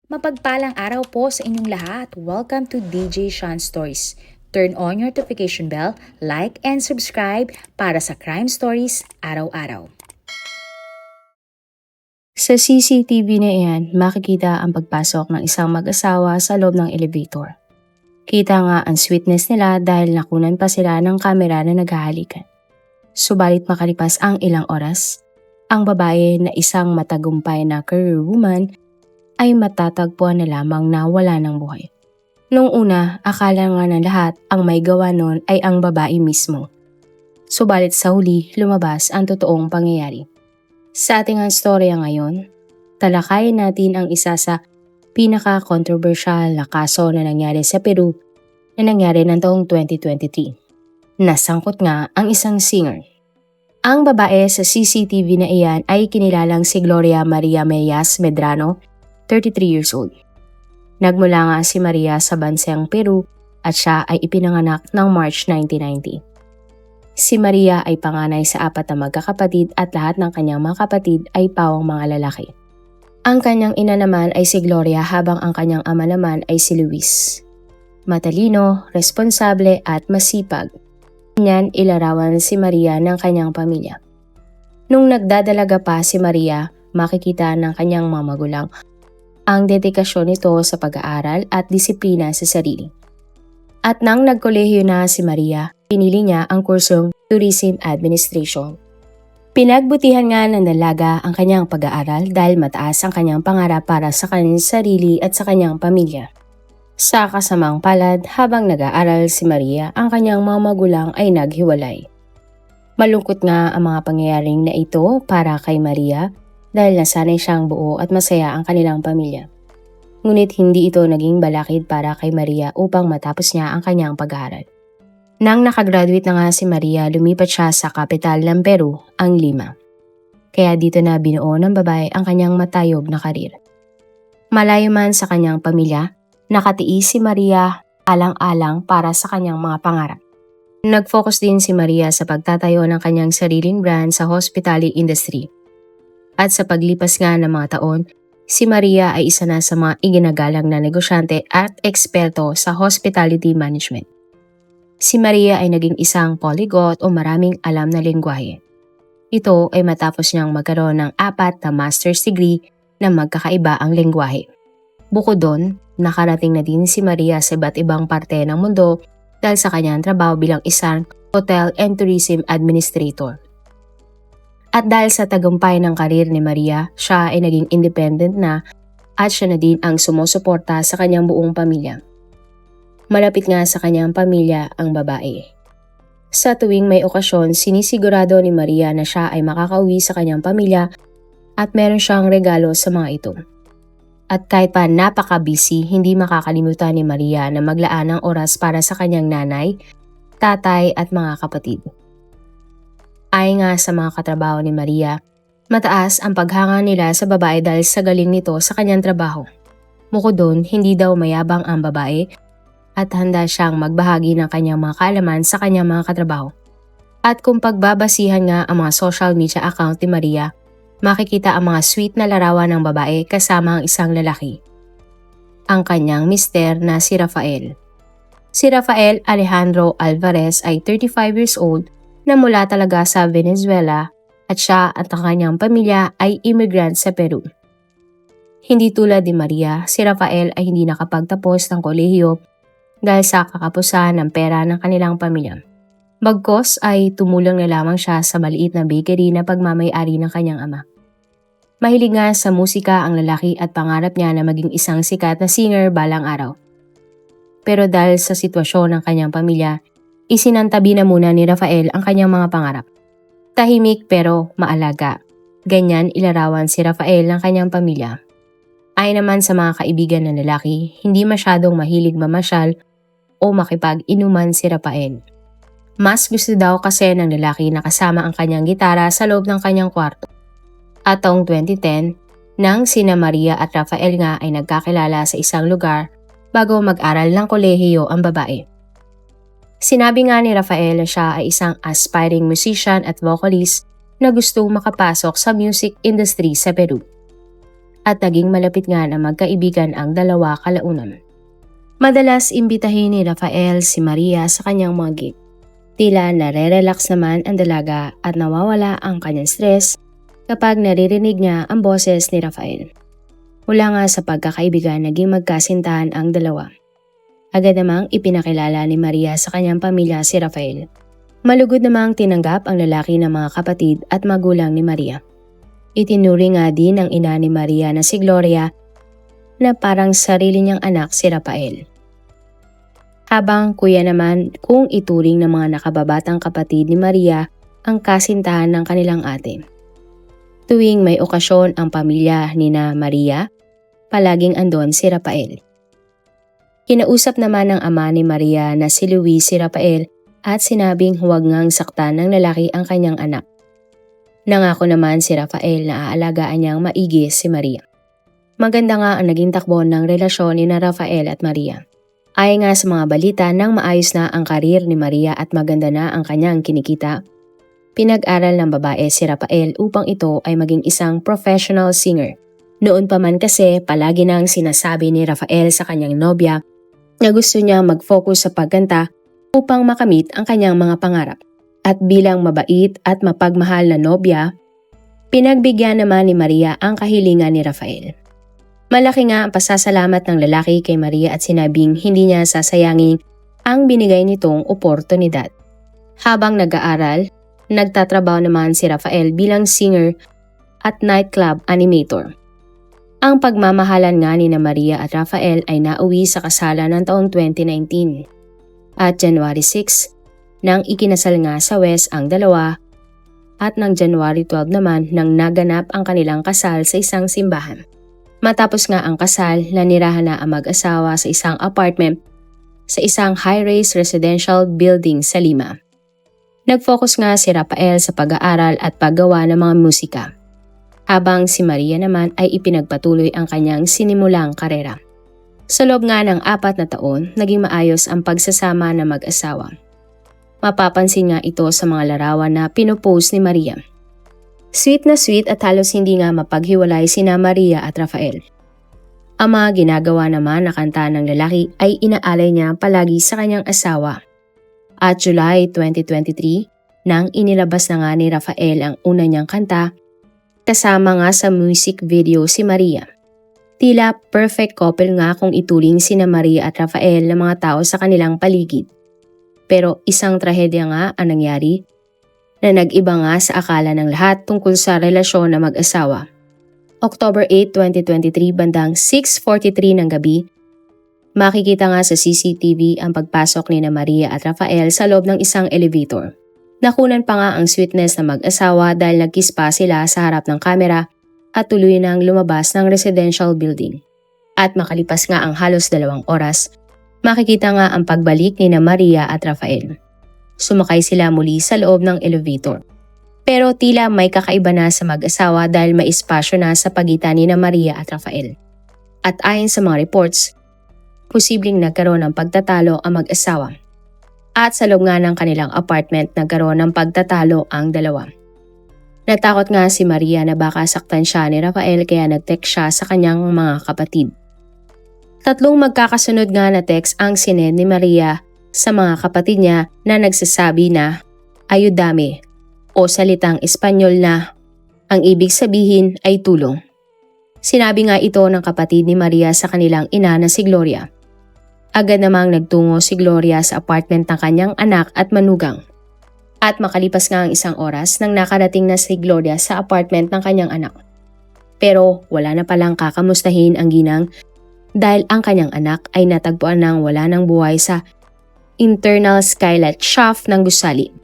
Mapagpalang araw po sa inyong lahat. Welcome to DJ Sean Stories. Turn on your notification bell, like and subscribe para sa crime stories araw-araw. Sa CCTV na iyan, makikita ang pagpasok ng isang mag-asawa sa loob ng elevator. Kita nga ang sweetness nila dahil nakunan pa sila ng kamera na naghahalikan. Subalit makalipas ang ilang oras, ang babae na isang matagumpay na career woman ay matatagpuan na lamang na wala ng buhay. Noong una, akala nga ng lahat ang may gawa nun ay ang babae mismo. Subalit sa huli, lumabas ang totoong pangyayari. Sa ating storya ngayon, talakayin natin ang isa sa pinaka-controversial na kaso na nangyari sa Peru na nangyari ng taong 2023. Nasangkot nga ang isang singer. Ang babae sa CCTV na iyan ay kinilalang si Gloria Maria Meyas Medrano, 33 years old. Nagmula nga si Maria sa bansang Peru at siya ay ipinanganak ng March 1990. Si Maria ay panganay sa 4 na magkakapatid at lahat ng kanyang mga kapatid ay pawang mga lalaki. Ang kanyang ina naman ay si Gloria habang ang kanyang ama naman ay si Luis. Matalino, responsable at masipag. Niyan ilarawan si Maria ng kanyang pamilya. Nung nagdadalaga pa si Maria, makikita ng kanyang mga magulang ang dedikasyon nito sa pag-aaral at disiplina sa sarili. At nang nagkolehiyo na si Maria, pinili niya ang kursong Tourism Administration. Pinagbutihan nga ng dalaga ang kanyang pag-aaral dahil mataas ang kanyang pangarap para sa kanyang sarili at sa kanyang pamilya. Sa kasamang palad, habang nag-aaral si Maria, ang kanyang mga magulang ay naghiwalay. Malungkot nga ang mga pangyayaring na ito para kay Maria dahil nasanay siyang buo at masaya ang kanilang pamilya. Ngunit hindi ito naging balakid para kay Maria upang matapos niya ang kanyang pag-aaral. Nang nakagraduate na nga si Maria, lumipat siya sa kapital ng Peru, ang Lima. Kaya dito na binuo ng babae ang kanyang matayog na karir. Malayo man sa kanyang pamilya, nakatiis si Maria alang-alang para sa kanyang mga pangarap. Nag-focus din si Maria sa pagtatayo ng kanyang sariling brand sa hospitality industry. At sa paglipas nga ng mga taon, si Maria ay isa na sa mga iginagalang na negosyante at eksperto sa hospitality management. Si Maria ay naging isang polyglot o maraming alam na lengguwahe. Ito ay matapos niyang magkaroon ng 4 na master's degree na magkakaiba ang lengguwahe. Bukod doon, nakarating na din si Maria sa iba't ibang parte ng mundo dahil sa kanyang trabaho bilang isang hotel and tourism administrator. At dahil sa tagumpay ng karir ni Maria, siya ay naging independent na at siya na din ang sumusuporta sa kanyang buong pamilya. Malapit nga sa kanyang pamilya ang babae. Sa tuwing may okasyon, sinisigurado ni Maria na siya ay makakauwi sa kanyang pamilya at meron siyang regalo sa mga ito. At kahit pa napaka-busy, hindi makakalimutan ni Maria na maglaan ng oras para sa kanyang nanay, tatay at mga kapatid. Ayon nga sa mga katrabaho ni Maria, mataas ang paghanga nila sa babae dahil sa galing nito sa kanyang trabaho. Bukod doon, hindi daw mayabang ang babae at handa siyang magbahagi ng kanyang mga kaalaman sa kanyang mga katrabaho. At kung pagbabasihan nga ang mga social media account ni Maria, makikita ang mga sweet na larawan ng babae kasama ang isang lalaki. Ang kanyang mister na si Rafael. Si Rafael Alejandro Alvarez ay 35 years old na mula talaga sa Venezuela at siya at ang kanyang pamilya ay immigrant sa Peru. Hindi tulad ni Maria, si Rafael ay hindi nakapagtapos ng kolehiyo dahil sa kakapusan ng pera ng kanilang pamilya. Bagkos ay tumulong na lamang siya sa maliit na bakery na pagmamay-ari ng kanyang ama. Mahilig nga sa musika ang lalaki at pangarap niya na maging isang sikat na singer balang araw. Pero dahil sa sitwasyon ng kanyang pamilya, isinantabi na muna ni Rafael ang kanyang mga pangarap. Tahimik pero maalaga. Ganyan ilarawan si Rafael ng kanyang pamilya. Ayon naman sa mga kaibigan ng lalaki, hindi masyadong mahilig mamasyal o makipag-inuman si Rafael. Mas gusto daw kasi ng lalaki na kasama ang kanyang gitara sa loob ng kanyang kwarto. At taong 2010, nang sina Maria at Rafael nga ay nagkakilala sa isang lugar bago mag-aral ng kolehiyo ang babae. Sinabi nga ni Rafael na siya ay isang aspiring musician at vocalist na gustong makapasok sa music industry sa Peru. at naging malapit nga na magkaibigan ang dalawa kalaunan. Madalas imbitahin ni Rafael si Maria sa kanyang mga gig. Tila nare-relax naman ang dalaga at nawawala ang kanyang stress kapag naririnig niya ang boses ni Rafael. Mula nga sa pagkakaibigan, naging magkasintahan ang dalawa. Agad namang ipinakilala ni Maria sa kanyang pamilya si Rafael. Malugod namang tinanggap ang lalaki ng mga kapatid at magulang ni Maria. Itinuring nga din ng ina ni Maria na si Gloria na parang sarili niyang anak si Rafael. Habang kuya naman kung ituring ng mga nakababatang kapatid ni Maria ang kasintahan ng kanilang ate. Tuwing may okasyon ang pamilya ni na Maria, palaging andon si Rafael. Kinausap naman ng ama ni Maria na si Luis si Rafael at sinabing huwag ngang saktan ng lalaki ang kanyang anak. Nangako naman si Rafael na aalagaan niyang maigi si Maria. Maganda nga ang naging takbo ng relasyon ni na Rafael at Maria. Ayon nga sa mga balita nang maayos na ang karir ni Maria at maganda na ang kanyang kinikita, pinag-aral ng babae si Rafael upang ito ay maging isang professional singer. Noon pa man kasi palagi nang sinasabi ni Rafael sa kanyang nobya na gusto niya mag-focus sa pagkanta upang makamit ang kanyang mga pangarap. At bilang mabait at mapagmahal na nobya, pinagbigyan naman ni Maria ang kahilingan ni Rafael. Malaki nga ang pasasalamat ng lalaki kay Maria at sinabing hindi niya sasayangin ang binigay nitong oportunidad. Habang nag-aaral, nagtatrabaho naman si Rafael bilang singer at nightclub animator. Ang pagmamahalan nga ni na Maria at Rafael ay nauwi sa kasalan ng taong 2019. At January 6, nang ikinasal nga sa West ang dalawa at ng January 12 naman nang naganap ang kanilang kasal sa isang simbahan. Matapos nga ang kasal, nanirahan na ang mag-asawa sa isang apartment sa isang high-rise residential building sa Lima. Nag-focus nga si Rafael sa pag-aaral at paggawa ng mga musika, habang si Maria naman ay ipinagpatuloy ang kanyang sinimulang karera. Sa loob nga ng 4 na taon, naging maayos ang pagsasama ng mag-asawa. Mapapansin nga ito sa mga larawan na pinopost ni Maria. Sweet na sweet at halos hindi nga mapaghiwalay sina Maria at Rafael. Ang mga ginagawa naman na kanta ng lalaki ay inaalay niya palagi sa kanyang asawa. At July 2023, nang inilabas na nga ni Rafael ang una niyang kanta, kasama nga sa music video si Maria. Tila perfect couple nga kung ituring sina Maria at Rafael ng mga tao sa kanilang paligid. Pero isang trahedya nga ang nangyari na nag-iba nga sa akala ng lahat tungkol sa relasyon ng mag-asawa. October 8, 2023, bandang 6:43 ng gabi, makikita nga sa CCTV ang pagpasok ni na Maria at Rafael sa loob ng isang elevator. Nakunan pa nga ang sweetness ng mag-asawa dahil nag-kiss pa sila sa harap ng kamera at tuloy nang lumabas ng residential building. At makalipas nga ang halos 2 oras, makikita nga ang pagbalik ni na Maria at Rafael. Sumakay sila muli sa loob ng elevator. Pero tila may kakaiba na sa mag-asawa dahil may espasyo na sa pagitan ni na Maria at Rafael. At ayon sa mga reports, posibleng nagkaroon ng pagtatalo ang mag-asawa. At sa loob nga ng kanilang apartment nagkaroon ng pagtatalo ang dalawa. Natakot nga si Maria na baka saktan siya ni Rafael kaya nag-text siya sa kanyang mga kapatid. 3 magkakasunod nga na text ang sinend ni Maria sa mga kapatid niya na nagsasabi na ayudame o salitang Espanyol na ang ibig sabihin ay tulong. Sinabi nga ito ng kapatid ni Maria sa kanilang ina na si Gloria. Agad namang nagtungo si Gloria sa apartment ng kanyang anak at manugang. At makalipas nga ang 1 oras nang nakarating na si Gloria sa apartment ng kanyang anak. Pero wala na palang kakamustahin ang ginang dahil ang kanyang anak ay natagpuan ng wala ng buhay sa internal skylight shaft ng gusali.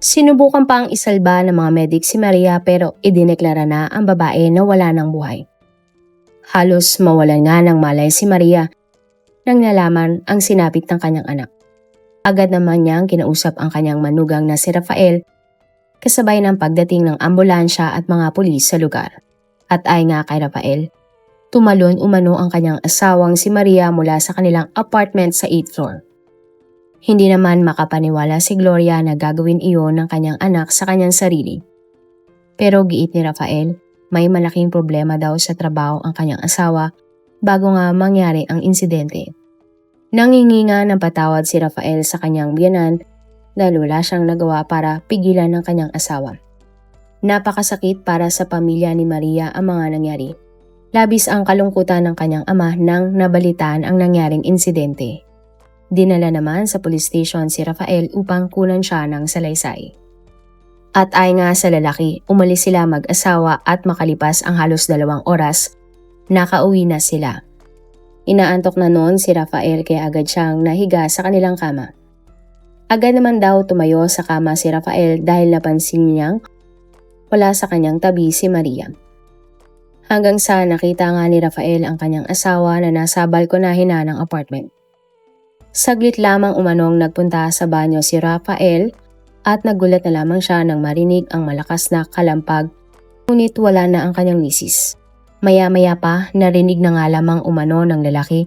Sinubukan pa ang isalba ng mga medic si Maria pero idineklara na ang babae na wala ng buhay. Halos mawalan nga ng malay si Maria nang nalaman ang sinapit ng kanyang anak. Agad naman niyang kinausap ang kanyang manugang na si Rafael kasabay ng pagdating ng ambulansya at mga pulis sa lugar. At ay nga kay Rafael, tumalon umano ang kanyang asawang si Maria mula sa kanilang apartment sa 8th floor. Hindi naman makapaniwala si Gloria na gagawin iyon ng kanyang anak sa kanyang sarili. Pero giit ni Rafael, May malaking problema daw sa trabaho ang kanyang asawa bago nga mangyari ang insidente. Nangingi nga ng patawad si Rafael sa kanyang biyenan dahil wala siyang nagawa para pigilan ng kanyang asawa. Napakasakit para sa pamilya ni Maria ang mga nangyari. Labis ang kalungkutan ng kanyang ama nang nabalitaan ang nangyaring insidente. Dinala naman sa police station si Rafael upang kunan siya ng salaysay. At ay nga sa lalaki, umalis sila mag-asawa at makalipas ang halos 2 oras, nakauwi na sila. Inaantok na noon si Rafael kaya agad siyang nahiga sa kanilang kama. Agad naman daw tumayo sa kama si Rafael dahil napansin niyang wala sa kanyang tabi si Maria. Hanggang sa nakita nga ni Rafael ang kanyang asawa na nasa balkonahe na ng apartment. Saglit lamang umanong nagpunta sa banyo si Rafael at nagulat na lamang siya nang marinig ang malakas na kalampag, ngunit wala na ang kanyang misis. Maya-maya pa narinig na nga lamang umano ng lalaki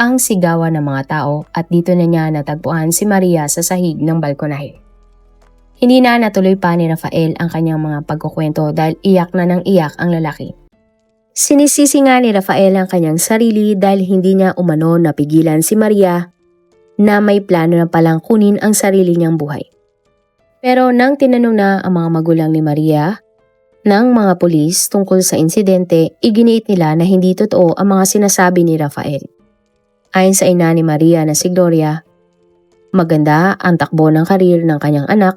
ang sigawan ng mga tao at dito na niya natagpuan si Maria sa sahig ng balkonahe. Hindi na natuloy pa ni Rafael ang kanyang mga pagkukwento dahil iyak na ng iyak ang lalaki. Sinisisi nga ni Rafael ang kanyang sarili dahil hindi niya umano napigilan si Maria na may plano na palang kunin ang sarili niyang buhay. Pero nang tinanong na ang mga magulang ni Maria ng mga pulis tungkol sa insidente, iginiit nila na hindi totoo ang mga sinasabi ni Rafael. Ayon sa ina ni Maria na si Gloria, maganda ang takbo ng karir ng kanyang anak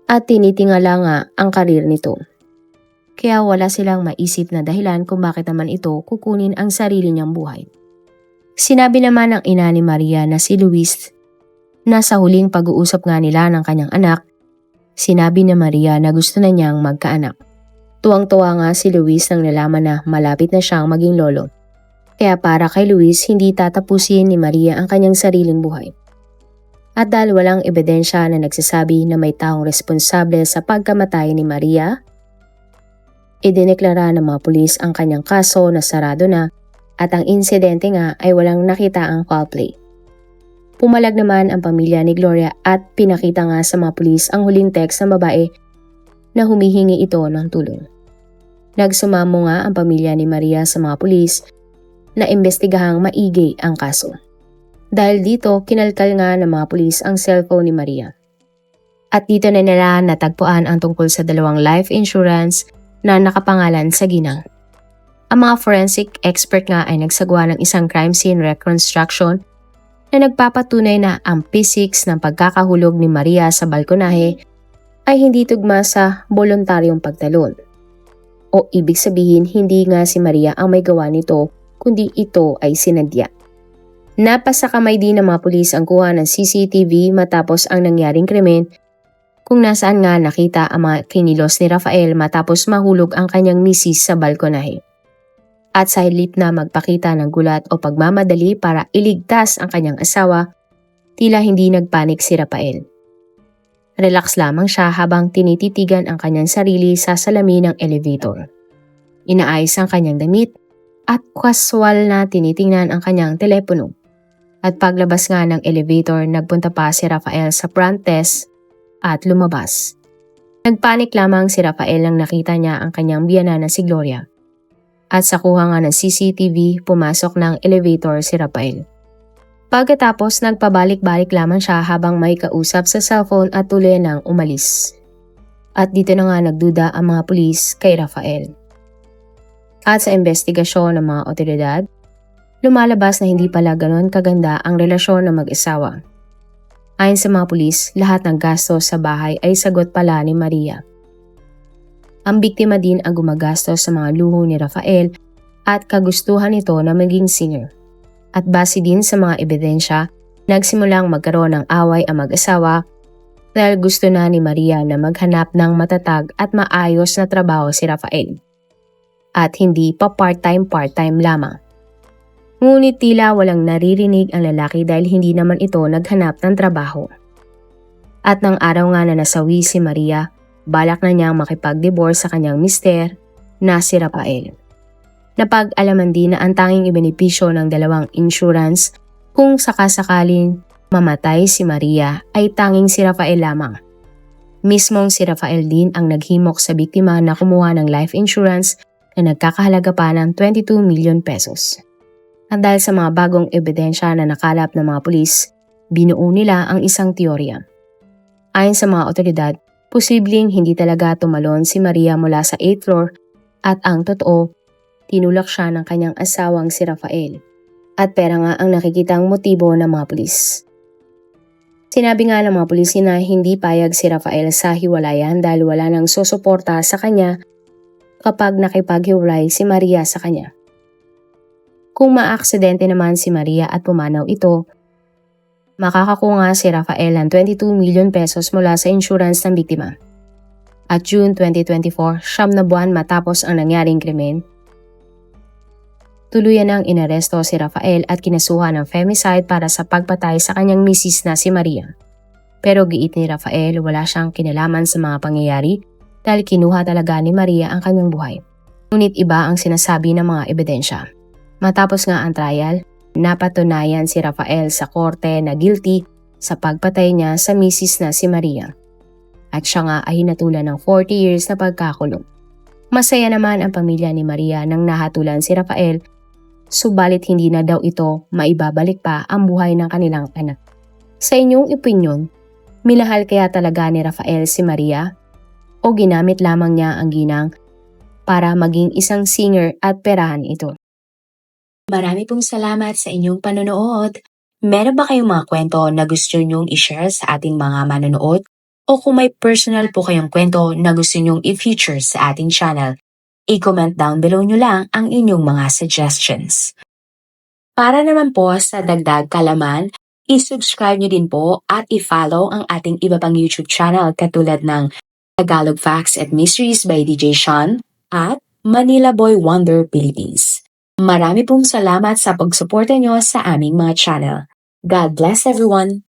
at tinitingala nga ang karir nito. Kaya wala silang maisip na dahilan kung bakit naman ito kukunin ang sarili niyang buhay. Sinabi naman ng ina ni Maria na si Luis na sa huling pag-uusap nga nila ng kanyang anak, sinabi ni Maria na gusto na niyang magkaanak. Tuwang-tuwa nga si Luis nang nalaman na malapit na siyang maging lolo. Kaya para kay Luis, hindi tatapusin ni Maria ang kanyang sariling buhay. At dahil walang ebidensya na nagsasabi na may taong responsable sa pagkamatay ni Maria, idineklara ng mga pulis ang kanyang kaso na sarado na at ang insidente nga ay walang nakita ang foul play. Pumalag naman ang pamilya ni Gloria at pinakita nga sa mga pulis ang huling text ng babae na humihingi ito ng tulong. Nagsumamo nga ang pamilya ni Maria sa mga pulis na imbestigahang maigi ang kaso. Dahil dito, kinalkal nga ng mga pulis ang cellphone ni Maria. At dito na nila natagpuan ang tungkol sa 2 life insurance na nakapangalan sa ginang. Ang mga forensic expert nga ay nagsagawa ng isang crime scene reconstruction na nagpapatunay na ang physics ng pagkakahulog ni Maria sa balkonahe ay hindi tugma sa voluntaryong pagtalon. O ibig sabihin hindi nga si Maria ang may gawa nito kundi ito ay sinadya. Napasa kamay din ng mga pulis ang kuha ng CCTV matapos ang nangyaring krimen kung nasaan nga nakita ang mga kinilos ni Rafael matapos mahulog ang kanyang misis sa balkonahe. At sa halip na magpakita ng gulat o pagmamadali para iligtas ang kanyang asawa, tila hindi nagpanik si Rafael. Relax lamang siya habang tinititigan ang kanyang sarili sa salamin ng elevator. Inaayos ang kanyang damit at kaswal na tinitingnan ang kanyang telepono. At paglabas nga ng elevator, nagpunta pa si Rafael sa front desk at lumabas. Nagpanik lamang si Rafael nang nakita niya ang kanyang biyana na si Gloria. At sa kuha nga ng CCTV, pumasok ng elevator si Rafael. Pagkatapos, nagpabalik-balik lamang siya habang may kausap sa cellphone at tuloy nang umalis. At dito na nga nagduda ang mga pulis kay Rafael. At sa investigasyon ng mga otoridad, lumalabas na hindi pala ganon kaganda ang relasyon ng mag-asawa. Ayon sa mga pulis, lahat ng gastos sa bahay ay sagot pala ni Maria. Ang biktima din ang gumagastos sa mga luho ni Rafael at kagustuhan nito na maging singer. At base din sa mga ebidensya, nagsimulang magkaroon ng away ang mag-asawa dahil gusto na ni Maria na maghanap ng matatag at maayos na trabaho si Rafael. At hindi pa part-time lamang. Ngunit tila walang naririnig ang lalaki dahil hindi naman ito naghanap ng trabaho. At nang araw nga na nasawi si Maria, balak na niyang makipag-divorce sa kanyang mister na si Rafael. Napag-alaman din na ang tanging ibenepisyo ng 2 insurance kung sakasakaling mamatay si Maria ay tanging si Rafael lamang. Mismong si Rafael din ang naghimok sa biktima na kumuha ng life insurance na nagkakahalaga pa ng 22 million pesos. At dahil sa mga bagong ebidensya na nakalap ng mga pulis, binuo nila ang isang teorya. Ayon sa mga otoridad, posibleng hindi talaga tumalon si Maria mula sa 8th floor at ang totoo, tinulak siya ng kanyang asawang si Rafael. At pera nga ang nakikitang motibo ng mga pulis. Sinabi nga ng mga pulis na hindi payag si Rafael sa hiwalayan dahil wala nang susuporta sa kanya kapag nakipaghiwalay si Maria sa kanya. Kung maaksidente naman si Maria at pumanaw ito, makakakuha si Rafael ng 22 million pesos mula sa insurance ng biktima. At June 2024, 9 na buwan matapos ang nangyaring krimen, tuluyan nang inaresto si Rafael at kinasuhan ng femicide para sa pagpatay sa kanyang misis na si Maria. Pero giit ni Rafael wala siyang kinalaman sa mga pangyayari dahil kinuha talaga ni Maria ang kanyang buhay. Ngunit iba ang sinasabi ng mga ebidensya. Matapos nga ang trial, napatunayan si Rafael sa korte na guilty sa pagpatay niya sa misis na si Maria. At siya nga ay hinatulan ng 40 years na pagkakulong. Masaya naman ang pamilya ni Maria nang nahatulan si Rafael, subalit hindi na daw ito maibabalik pa ang buhay ng kanilang anak. Sa inyong opinyon, minahal kaya talaga ni Rafael si Maria o ginamit lamang niya ang ginang para maging isang singer at perahan ito? Marami pong salamat sa inyong panonood. Meron ba kayong mga kwento na gusto nyong i-share sa ating mga manonood? O kung may personal po kayong kwento na gusto nyong i-feature sa ating channel, i-comment down below nyo lang ang inyong mga suggestions. Para naman po sa dagdag kalaman, i-subscribe nyo din po at i-follow ang ating iba pang YouTube channel katulad ng Tagalog Facts and Mysteries by DJ Sean at Manila Boy Wonder Philippines. Marami pong salamat sa pagsuporta nyo sa aming mga channel. God bless everyone!